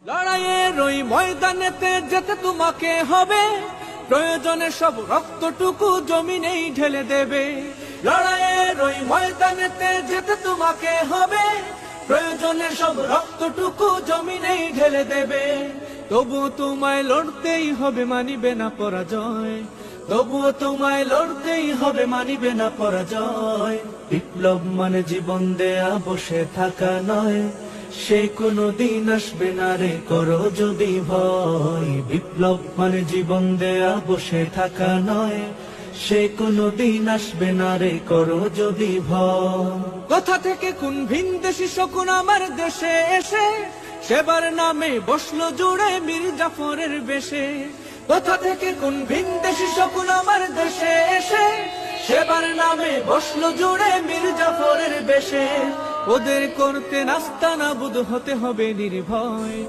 লড়াইয়ের ওই ময়দানেতে যেতে তোমাকে হবে, প্রয়োজনে সব রক্তটুকু জমিনেই ঢেলে দেবে। লড়াইয়ের ওই ময়দানেতে যেতে তোমাকে হবে, প্রয়োজনে সব রক্তটুকু জমিনেই ঢেলে দেবে। তবুও তোমায় লড়তেই হবে, মানিবে না পরাজয়। তবুও তোমায় লড়তেই হবে, মানিবে না পরাজয়। বিপ্লব মানে জীবন দেয়া, বসে থাকা নয়। সে কোনো দিন আসবে না রে, করো যদি ভয়। বিপ্লব মানে জীবন দেয়া, বসে থাকা নয়। সে কোনো দিন আসবে না রে, করো যদি ভয়। কোথা থেকে কোন ভিনদেশী শকুন আমার দেশে এসে সেবার নামে বসলো জুড়ে মীর জাফরের বেশে। কোথা থেকে কোন ভিনদেশী শকুন আমার দেশে এসে সেবার নামে বসলো জুড়ে মীর জাফরের বেশে। ওদের করতে নাস্তানাবুদ হতে হবে নির্ভয়।